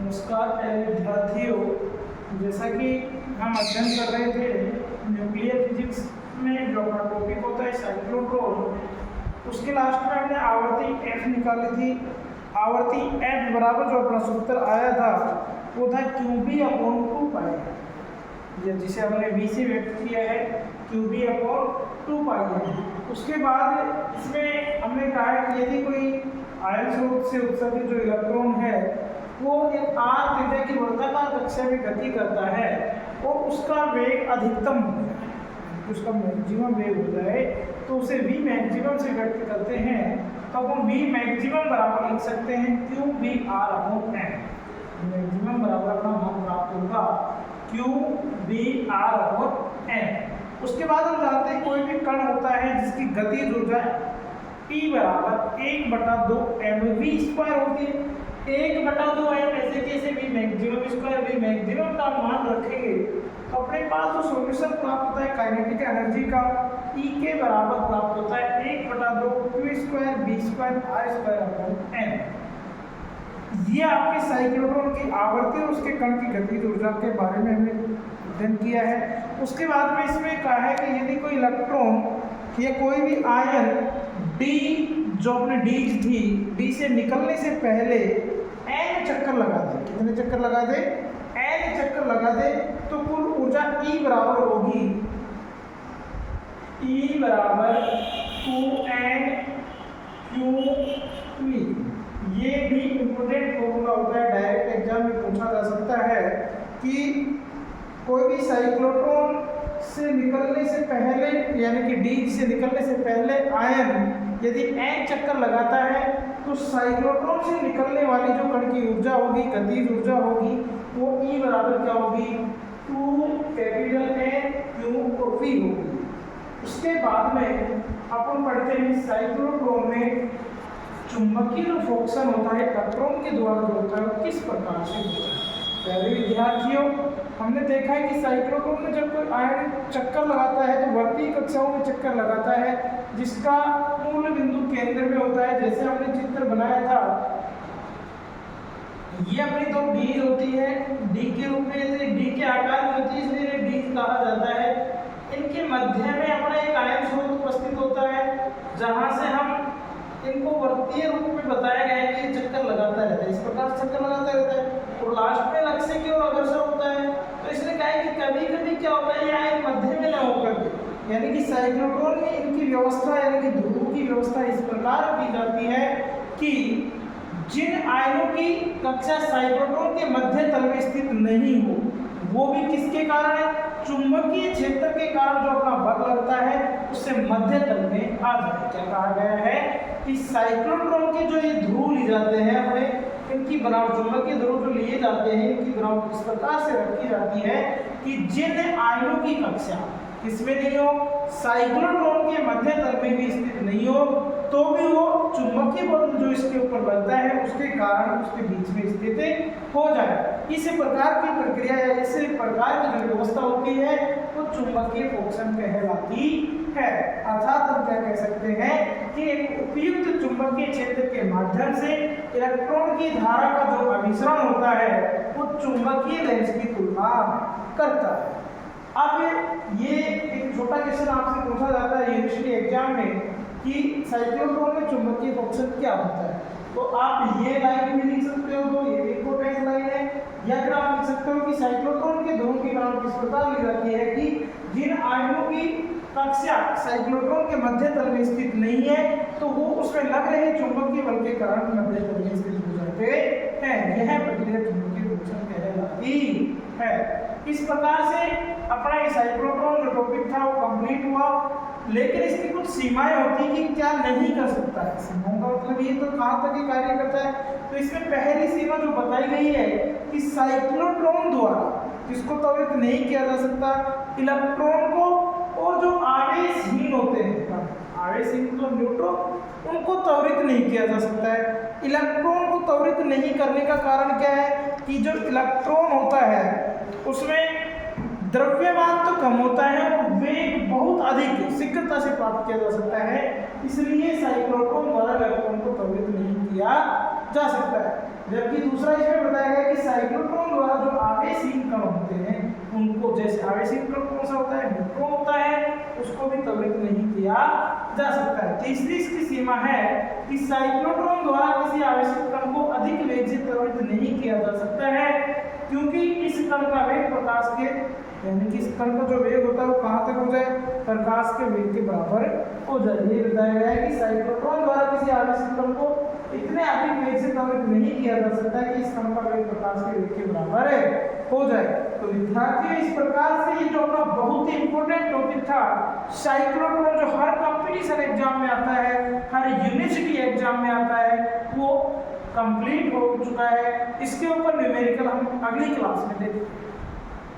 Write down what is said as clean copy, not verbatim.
नमस्कार प्यारे विद्यार्थियों, जैसा कि हम अध्ययन कर रहे थे न्यूक्लियर फिजिक्स में जो अपना टॉपिक होता है साइक्लोट्रॉन, उसके लास्ट में हमने आवर्ती F निकाली थी। आवर्ती F बराबर जो अपना सूत्र आया था वो था QB/2π, जिसे हमने V से व्यक्त किया है QB/2π है। उसके बाद इसमें हमने कहा है कि यदि कोई आयन स्रोत से उत्सर्जित जो इलेक्ट्रॉन है वो एक r त्रिज्या की वर्गाकार कक्षा में गति करता है और उसका वेग अधिकतम हो जाए, उसका मैक्सिमम वेग हो जाए, तो उसे v मैक्सिमम से व्यक्त करते हैं। तो हम v मैक्सिमम बराबर लिख सकते हैं QBr/n। मैक्सिमम बराबर अपना मान प्राप्त होगा QBr/n। उसके बाद हम जानते हैं कोई भी कण होता है जिसकी गतिज ऊर्जा P बराबर 1/2 mv² होती है। 1/2 m ऐसे कैसे v maximum square v maximum का मान रखेंगे तो अपने पास जो सॉल्यूशन प्राप्त होता है काइनेटिक एनर्जी का E के बराबर प्राप्त होता है 1/2 q² b² r²/n। ये आपके साइक्लोट्रॉन की आवर्ती और उसके कण की गतिज ऊर्जा के बारे में हमने अध्ययन किया है। उसके बाद में इसमें कहा है कि यदि कोई इलेक्ट्रॉन या कोई भी आयन D जो अपने D थी D से निकलने से पहले n चक्कर लगा दे, कितने चक्कर लगा दे? n चक्कर लगा दे, तो कुल ऊर्जा E बराबर होगी E बराबर 2n QV। ये भी इम्पोर्टेंट फॉर्मूला होता है, डायरेक्ट एग्जाम में पूछा जा सकता है कि कोई भी साइक्लोट्रॉन से निकलने से पहले यानी कि D से निकलने से पहले आयन यदि n चक्कर लगाता है तो साइक्लोट्रॉन से निकलने वाली जो कण की ऊर्जा होगी, गतिज ऊर्जा होगी, वो E बराबर क्या होगी? 2N Q V होगी। उसके बाद में अपन पढ़ते हैं साइक्लोट्रॉन में चुंबकीय जो फोर्सन होता है इलेक्ट्रॉन के द्वारा जो होता है वो किस प्रकार से होता है। पहले विद्यार्थियों हमने देखा है कि साइक्लोट्रॉन में जब कोई आयन चक्कर लगाता है तो वर्तीय कक्षाओं में चक्कर लगाता है जिसका मूल बिंदु केंद्र में होता है। जैसे हमने चित्र बनाया था, ये अपनी दो डी होती है, डी के रूप में डी के आकार में होती है इसलिए डी कहा जाता है। इनके मध्य में अपना एक आयन स्रोत उपस्थित होता है जहां से हम इनको वर्तीय रूप में बताया गया है कि ये चक्कर लगाता रहता है, इस प्रकार चक्कर लगाता रहता है और लास्ट में लक्ष्य की ओर अग्रसर होता है। तो इसलिए कहा है कि कभी कभी क्या होता है, ये आयन मध्य में न होकर के यानी कि साइक्लोट्रॉन में इनकी व्यवस्था यानी कि ध्रुव की व्यवस्था इस प्रकार की जाती है कि जिन आयनों की कक्षा साइक्लोट्रॉन के मध्य तल में स्थित नहीं हो वो भी किसके कारण है? चुंबकीय क्षेत्र के कारण जो अपना बल लगता है उससे मध्य तल में आ जाए। क्या कहा गया है कि साइक्लोट्रॉन के जो ये ध्रुव लिए जाते हैं अपने, इनकी बनावट चुंबकीय ध्रुव जो लिए जाते हैं इनकी बनावट इस प्रकार से रखी जाती है कि जिन आयनों की कक्षा किसमें नहीं हो, साइक्लोट्रॉन के मध्य तल में भी स्थित नहीं हो, तो भी वो चुंबकीय बल जो इसके ऊपर लगता है उसके कारण उसके बीच में स्थित हो जाए। इस प्रकार की प्रक्रिया या इस प्रकार की जो व्यवस्था होती है वो चुंबकीय फोर्सन कहलाती है। अर्थात हम क्या कह सकते हैं कि एक उपयुक्त चुंबकीय क्षेत्र के माध्यम से इलेक्ट्रॉन की धारा का जो अभिसरण होता है वो चुंबकीय लेंस की तुलना करता है। अब ये एक छोटा क्वेश्चन आपसे पूछा जाता है यूनिवर्सिटी एग्जाम में कि साइक्लोट्रॉन में चुंबकीय फोर्सन क्या होता है, तो आप ये लाइन भी लिख सकते हो, तो ये इंपॉर्टेंट लाइन है, या फिर आप लिख सकते हो कि साइक्लोट्रॉन के ध्रुव की बनावट किस प्रकार ली जाती है कि जिन आयनों की कक्षा साइक्लोट्रॉन के मध्य तल में स्थित नहीं है तो वो उसमें लग रहे चुंबकीय बल के कारण मध्य तल में स्थित हो जाते हैं। यह प्रक्रिया चुंबकीय फोर्सन कहलाती है। इस प्रकार से अपना ये साइक्लोट्रॉन जो टॉपिक था वो कंप्लीट हुआ, लेकिन इसकी कुछ सीमाएं होती हैं कि क्या नहीं कर सकता है। सीमाओं का मतलब ये तो कहाँ तक ये कार्य करता है, तो इसमें पहली सीमा जो बताई गई है कि साइक्लोट्रॉन द्वारा जिसको त्वरित नहीं किया जा सकता, इलेक्ट्रॉन को और जो आवेशहीन होते हैं, आवेशहीन तो न्यूट्रॉन, उनको त्वरित नहीं किया जा सकता है। इलेक्ट्रॉन को त्वरित नहीं करने का कारण क्या है कि जो इलेक्ट्रॉन होता है उसमें द्रव्यमान तो कम होता है और वेग बहुत अधिक शीघ्रता से प्राप्त किया जा सकता है, इसलिए साइक्लोट्रॉन द्वारा इलेक्ट्रॉन को त्वरित नहीं किया जा सकता है। जबकि दूसरा इसमें बताया गया कि साइक्लोट्रॉन द्वारा जो आवेशहीन कण होते हैं उनको, जैसे आवेशहीन कण कौन सा होता है, न्यूट्रॉन होता है, उसको भी त्वरित नहीं किया जा सकता है। तीसरी इसकी सीमा है कि साइक्लोट्रॉन द्वारा किसी आवेशित कण को अधिक वेग से त्वरित नहीं किया जा सकता है, क्योंकि इस कण का वेग प्रकाश के, यानी कि इस कण का जो वेग होता है वो कहाँ तक हो जाए, प्रकाश के वेग के बराबर हो जाए। ये बताया गया है कि साइक्लोट्रॉन द्वारा किसी आवेशित कण को इतने अधिक वेग से त्वरित नहीं किया जा सकता है कि इस कण का वेग प्रकाश के वेग के बराबर हो जाए। तो विद्यार्थियों, इस प्रकार से ये जो अपना बहुत ही इंपॉर्टेंट टॉपिक था साइक्लोट्रॉन, जो हर कंपटीशन एग्जाम में आता है, हर यूनिवर्सिटी एग्जाम में आता है, वो कंप्लीट हो चुका है। इसके ऊपर न्यूमेरिकल हम अगली क्लास में देखेंगे।